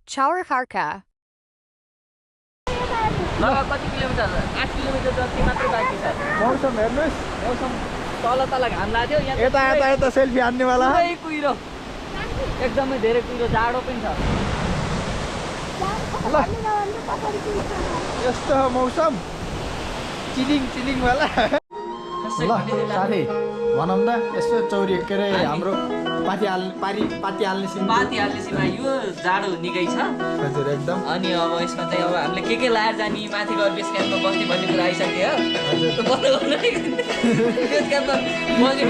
Chaurharka. कति kilometre 8 kilometre जति मात्रै बाँकी छ मौसम हेर्नुहोस् मौसम तल तल घाम लाग्यो यहाँ यता यता यता सेल्फी हान्नेवाला पुरै कुहिरो एकदमै धेरै कुहिरो जाडो पनि छ ल यस्तो मौसम चिलिङ चिलिङवाला ल साथी भनौँ त यसो चौरी के अरे हाम्रो पाती हाल्ने सिन पाती हाल्ने सीमा यो जाडो निकै छ हजुर एकदम अनि अब यसमा चाहिँ अब हामीले के लाएर जाने माथि गएर बेस क्याम्पमा बस्ने भन्ने कुरा आइसक्यो बेस क्याम्पमा बस्ने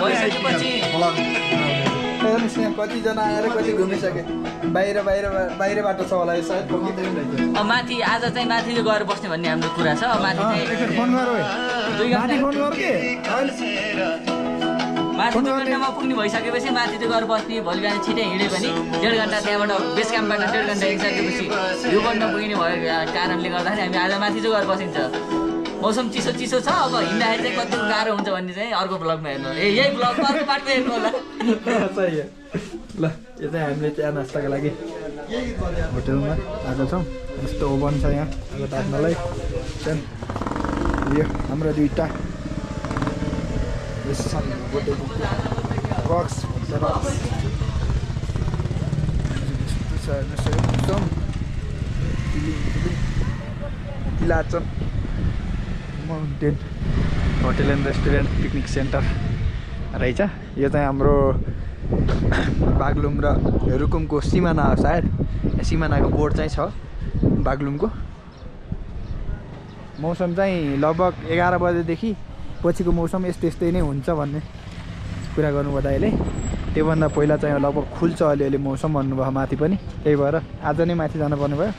भइसकेपछि हेर्नुहोस् यहाँ कतिजना आएर कति घुमिसके बाहिरबाट छ होला यो सायद अब माथि आज चाहिँ माथि गएर बस्ने भन्ने हाम्रो कुरा छ अब माथि चाहिँ फोन गर माथि 2 घन्टामा पुग्ने भइसकेपछि माथि चाहिँ गएर बस्ने भोलि बिहान छिटै हिँड्यो भने 1.5 घन्टा त्यहाँबाट बेस क्याम्पबाट 1.5 घन्टा हिँडिसकेपछि यो बन्न पुगिने भएको कारणले गर्दाखेरि हामी आज माथि चाहिँ गएर बसिन्छ मौसम चिसो चिसो छ अब हिँड्दाखेरि चाहिँ कति गाह्रो हुन्छ भन्ने चाहिँ अर्को ब्लगमा हेर्नु यही ब्लगमा अर्को पार्टमा हेर्नु होला सही ल यो चाहिँ हामीले चिया नास्ताको लागि होटेलमा आएको छौँ यस्तो ओभन छ यहाँ अब ताप्नलाई यो हाम्रो दुईवटा रक्स एकदम किलाचन mountain hotel and restaurant picnic centre रहेछ यो चाहिँ हाम्रो बागलुङ र रुकुमको सिमाना हो सायद सिमानाको बोर्ड चाहिँ छ बागलुङको मौसम चाहिँ लगभग 11 बजेदेखि पछिको मौसम यस्तै नै हुन्छ भन्ने कुरा गर्नुभयो दाइले त्योभन्दा पहिला चाहिँ लगभग खुल्छ अलिअलि मौसम भन्नुभयो माथि पनि त्यही भएर आज नै माथि जानुपर्ने भयो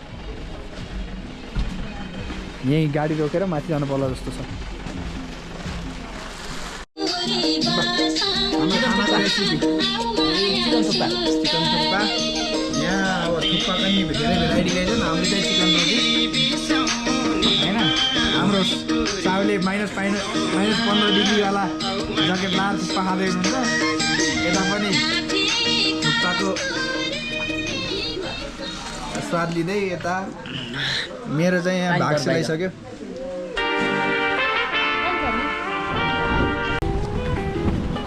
यहीँ गाडी रोकेर माथि जानु पर्ला जस्तो छ चिकन थुक्पा यहाँ अब थुक्पा चाहिँ धेरै भेराइटी ल्याइछ हामीले चाहिँ चिकन रोटी होइन हाम्रो साउले -15 डिग्रीवाला ज्याकेट लाएर थुक्पा खाँदै हुनुहुन्छ यता पनि थुक्पाको स्वाद लिँदै यता मेरो चाहिँ यहाँ भाग सिलाइसक्यो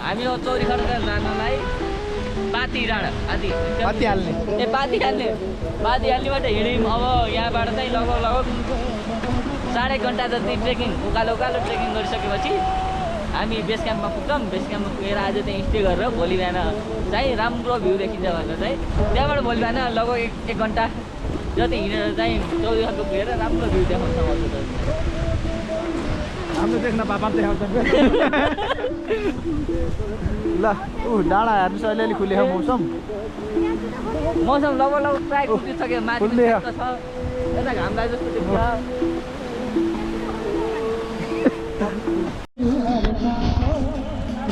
हामी यो चौरी खड्का जानलाई पाती डाँडा पाती हाल्ने पाती हाल्नेबाट हिँड्यौँ अब यहाँबाट चाहिँ लगभग 1.5 घन्टा जति ट्रेकिङ उकालो ट्रेकिङ गरिसकेपछि हामी बेस क्याम्पमा पुग्छौँ बेस क्याम्पमा पुगेर आज चाहिँ स्टे गरेर भोलि बिहान चाहिँ राम्रो भ्यू देखिन्छ भनेर चाहिँ त्यहाँबाट भोलि बिहान लगभग 1 घन्टा जति हिँडेर चाहिँ चौरी खड्का पुगेर राम्रो भ्यू देखाउन सक्छ हाम्रो देख्न पापा देखाउँछ ल डाँडा हेर्नुहोस् अलिअलि खुलेको मौसम लगभग प्रायः खुलिसक्यो माथि छ यता घाम लाग्यो जस्तो देख्छ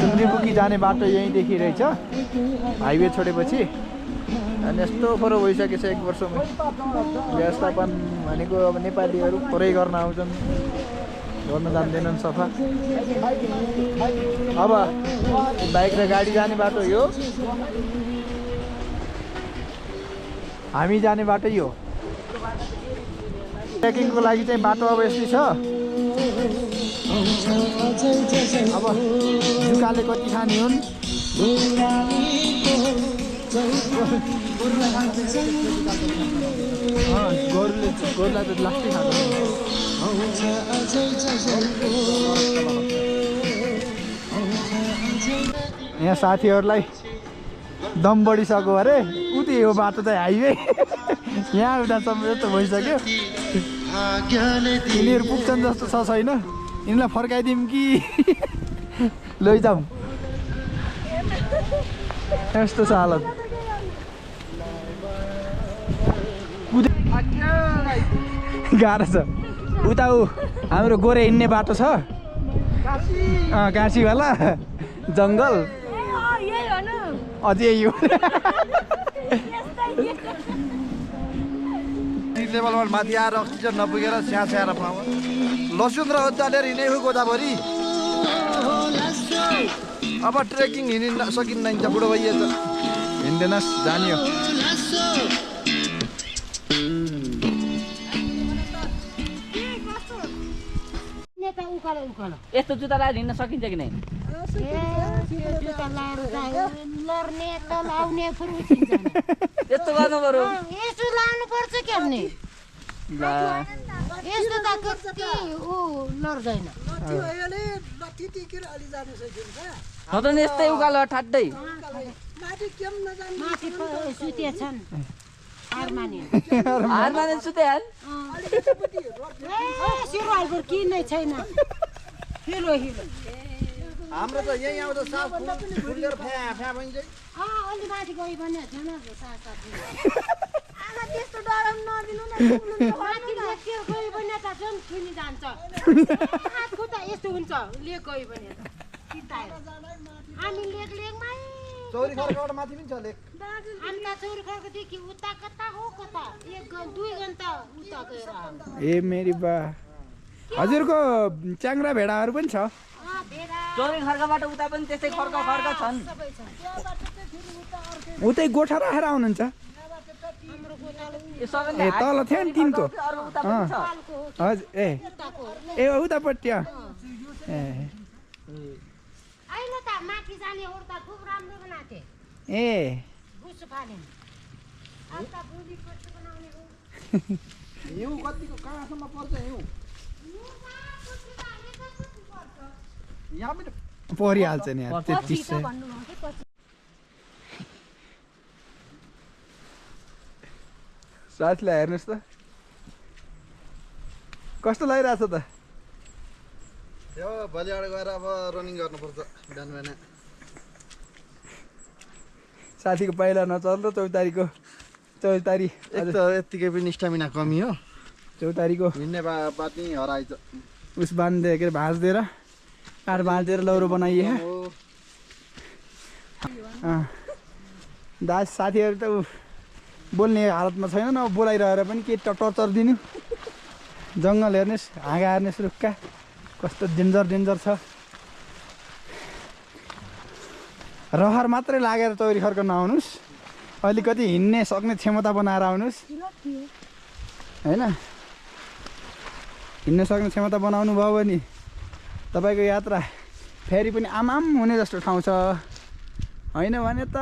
चुन्द्रीपुकी जाने बाटो यहीँदेखि रहेछ हाइवे छोडेपछि अनि यस्तो फरो भइसकेछ 1 वर्षमा व्यवस्थापन भनेको अब नेपालीहरू पुरै गर्न आउँछन् गर्न जान्दैनन् सफा अब बाइक र गाडी जाने बाटो यो हामी जाने बाटो यो ट्रेकिङको लागि चाहिँ बाटो अब यस्तै छ अब जुकाले कति खाने हुन् गोरुलाई त लास्टै खान्छ यहाँ साथीहरूलाई दम बढिसक्यो अरे उति यो बाटो चाहिँ हाइवे यहाँ उतासम्म जस्तो भइसक्यो यिनीहरू पुग्छन् जस्तो छ छैन यिनीलाई फर्काइदिउँ कि लैजाउँ यस्तो छ हालत गाह्रो छ उता हाम्रो गोरे हिँड्ने बाटो छ काशीवाला जङ्गल अझै यो लेभलबाट माथि आएर अक्सिजन नपुगेर स्याहार पाउँछ लसुन र अचालेर हिँडे हो गोदावरी अब ट्रेकिङ हिँड्न सकिँदैन बुढो भइएछ हिँड्दैनस् जानियो उकालो यस्तो जुत्ता लगाएर हिँड्न सकिन्छ कि नै जुत्ता लाएर लड्ने त लाउने फुर्ती छैन यस्तो गर्नु पर्यो यस्तो लाउनु पर्छ के नि यस्तो त कति ऊ लड्दैन त नि यस्तै उकालो ठाड्दै माथि सुते छन् हार माने सुते हाल सिरुवालपुर किन्ने छैन हिलो हिलो हाम्रो त यही आउँछ साफ फुलेर फ्या फ्या भइन्छ अलि माथि गयो भने छैन त्यस्तो डराउनु नदिनु न माथि गयो भने त झन् थुनी जान्छ हात खुट्टा यस्तो हुन्छ लेक गयो भने त चिताएर हामी लेकमै चौरी खर्कबाट माथि पनि छ लेक हामी त चौरी खर्कदेखि उता कता हो कता 1-2 घन्टा उता गएर ए मेरी बा हजुरको च्याङ्ग्रा भेडाहरू पनि छ चौरी खर्कबाट उता पनि त्यस्तै खर्क छन् उतै गोठा राखेर आउनुहुन्छ ए ए तल थियो नि तिनको अरू उता पनि छ हजुर ए उतापट्टि ए अहिले त माथि जाने ओर्दा खुब राम्रो बनाथे ए गुसु फालेन अब त बुढी कस्तो बनाउने हो हिउँ कतिको कहाँसम्म पर्छ हिउँ यहाँ पनि परिहाल्छ नि यार 33 साथीलाई हेर्नुहोस् त कस्तो लागिरहेछ त यो भोलिबाट गएर अब रनिङ गर्नुपर्छ बिहान बिहान साथीको पहिला नचल्दो चौतारीको चौतारी एक त यत्तिकै पनि स्टामिना कमी हो चौतारीको हिँड्ने बात नै हराएछ उस बाँधिदिएर के अरे भाँच्दिएर काठ भाँचिदिएर लौरो बनाइए दाज साथीहरू त ऊ बोल्ने हालतमा छैन न बोलाइरहेर पनि के टर्चर दिनु जङ्गल हेर्नुहोस् हाँगा हेर्नुहोस् रुखका कस्तो डेन्जर छ रहर मात्रै लागेर चौरी खर्क नआउनुहोस् अलिकति हिँड्ने सक्ने क्षमता बनाएर आउनुहोस् होइन हिँड्न सक्ने क्षमता बनाउनु भयो भने तपाईँको यात्रा फेरि पनि आमाम हुने जस्तो ठाउँ छ होइन भने त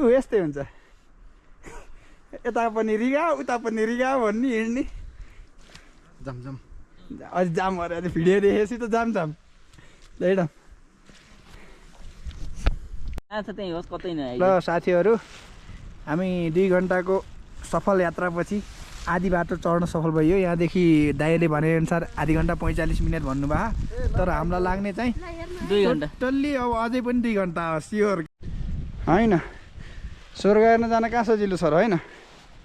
ऊ यस्तै हुन्छ यता पनि रिगा उता पनि रिगा भन्ने हिँड्ने जमजम अझ जाम अरे अझ भिडियो देखेपछि त जाम ल त्यही होस् कतै नै ल साथीहरू हामी 2 घन्टाको सफल यात्रापछि आधी बाटो चढ्न सफल भयो यहाँदेखि दाइले भनेअनुसार आधी घन्टा 45 मिनट भन्नुभयो तर हामीलाई लाग्ने चाहिँ 2 घन्टा टोटल्ली अब अझै पनि 2 घन्टा स्योर होइन स्वर्ग हेर्न जान कहाँ सजिलो छ र होइन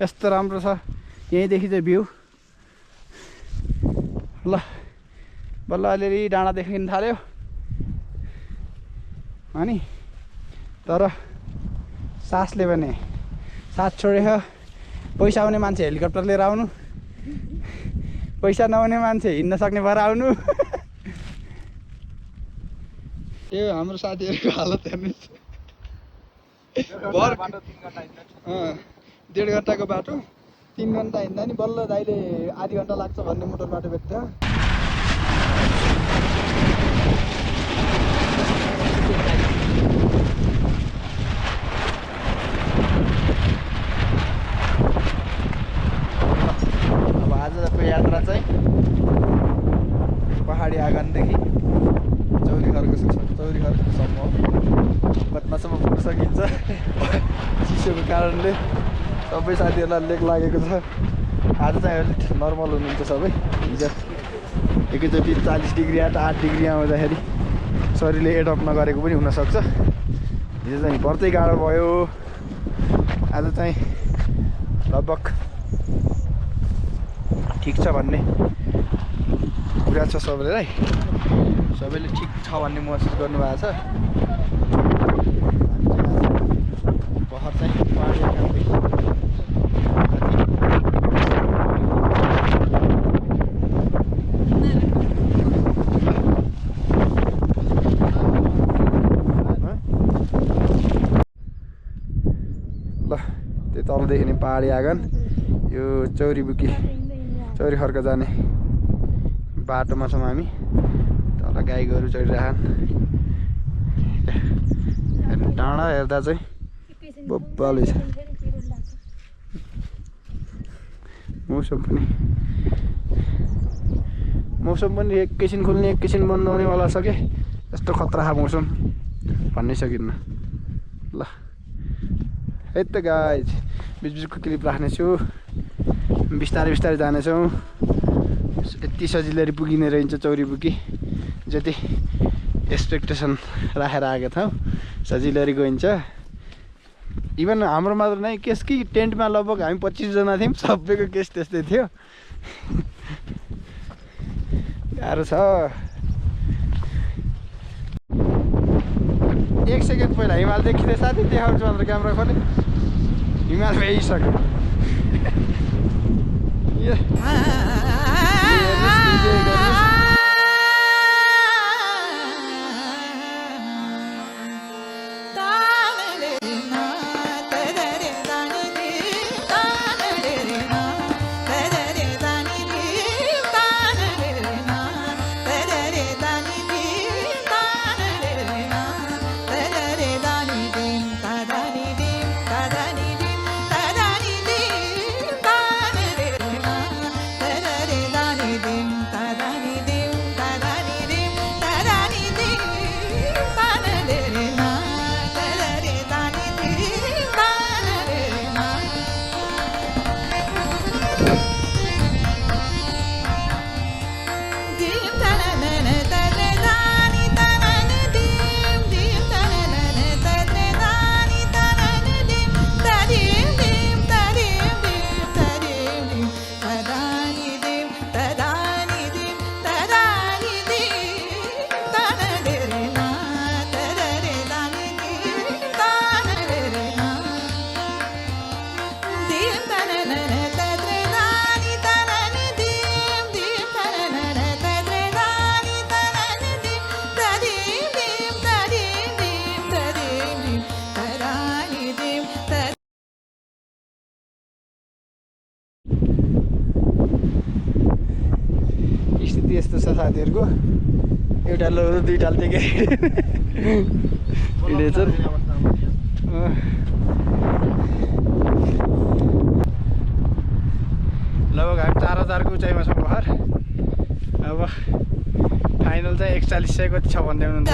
यस्तो राम्रो छ यहीँदेखि चाहिँ भ्यू ल बल्ल अलिअलि डाँडा देखिन थाल्यो अनि तर सासले भने साथ छोडेको पैसा आउने मान्छे हेलिकप्टर लिएर आउनु पैसा नहुने मान्छे हिँड्न सक्ने भएर आउनु यो हाम्रो साथीहरूको हालत हेर्नुहोस् 1.5 घन्टाको बाटो 3 घन्टा हिँड्दा नि बल्ल दाइले आधी घन्टा लाग्छ भन्ने मोटर बाटो भेट्थ्यो अब आजको यात्रा चाहिँ पहाडी आँगनदेखि चौरी खर्कसम्म बदमासम्म पुग्न सकिन्छ चिसोको कारणले सबै साथीहरूलाई लेक लागेको छ आज चाहिँ अलिक नर्मल हुनुहुन्छ सबै हिजो एकैचोटि 40 डिग्री 8 डिग्री आउँदाखेरि शरीरले एडप्ट नगरेको पनि हुनसक्छ हिजो चाहिँ बढ्दै गाह्रो भयो आज चाहिँ लगभग ठिक छ भन्ने कुरा छ सबैलाई सबैले ठिक छ भन्ने महसुस गर्नुभएको छ पहाड चाहिँ पहाडी ल त्यो तलदेखि नै पहाडी आँगन यो चौरी खर्क जाने बाटोमा छौँ हामी तल गाई गोरु चढिरहन् डाँडा हेर्दा चाहिँ बब्बाले छ मौसम पनि एकैछिन खुल्ने एकैछिन बन्द हुनेवाला छ के यस्तो खतरा मौसम भन्नै सकिन्न ल है त गाइज बिचबिचको क्लिप राख्नेछु बिस्तारै बिस्तारै जानेछौँ यति सजिलै पुगिने रहन्छ चौरीबुकी जति एक्सपेक्टेसन राखेर आएको थियौँ सजिलै गइन्छ इभन हाम्रो मात्र नै केस कि टेन्टमा लगभग हामी 25 जना थियौँ सबैको केस त्यस्तै थियो गाह्रो छ 1 सेकेन्ड पहिला हिमाल देखिँदै साथी देखाउँछु भनेर क्यामेरा खोले हिमाल भइसक्यो स्थिति यस्तो छ साथीहरूको एउटा लौरो दुईटा देखे हिँडेछन् लगभग हामी 4000 को उचाइमा छौँ भर अब फाइनल चाहिँ 4100 कति छ भन्दै हुनुहुन्छ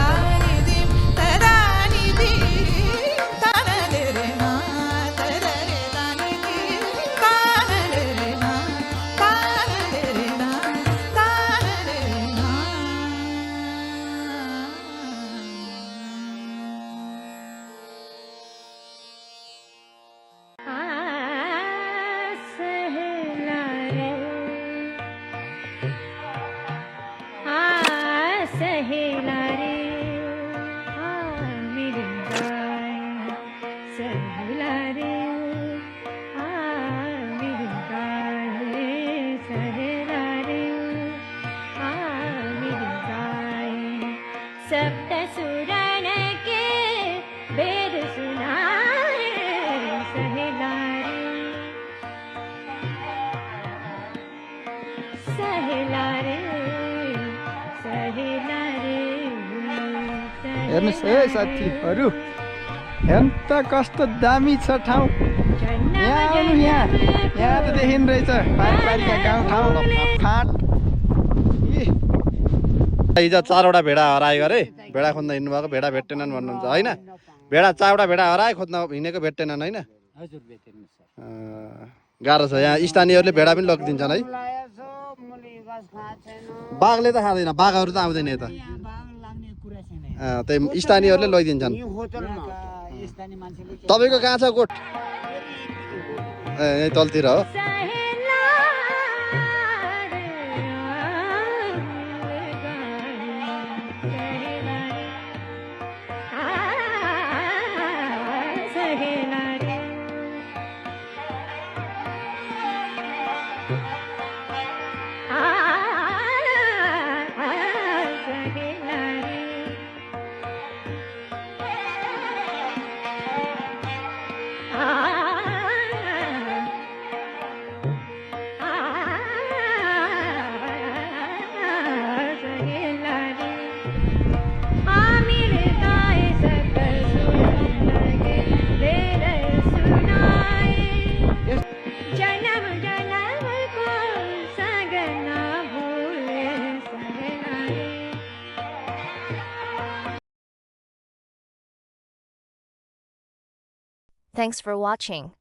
हेर्नुहोस् है साथीहरू हेर्नु कस्तो दामी छ ठाउँ यहाँ आउनु यहाँ त देखिनु रहेछ पारिका गाउँ ठाउँ फाँट हिजो 4वटा भेडा हरायो अरे भेडा खोज्न हिँड्नु भएको भेडा भेट्टेनन् भन्नुहुन्छ होइन भेडा 4वटा भेडा हरायो खोज्न हिँडेको भेट्टेनन् होइन गाह्रो छ यहाँ स्थानीयहरूले भेडा पनि लगिदिन्छन् है बाघले त खाँदैन बाघहरू त आउँदैन यता त्यही स्थानीयहरूले लैदिन्छन् तपाईँको कहाँ छ गोठ यही तलतिर हो Thanks for watching.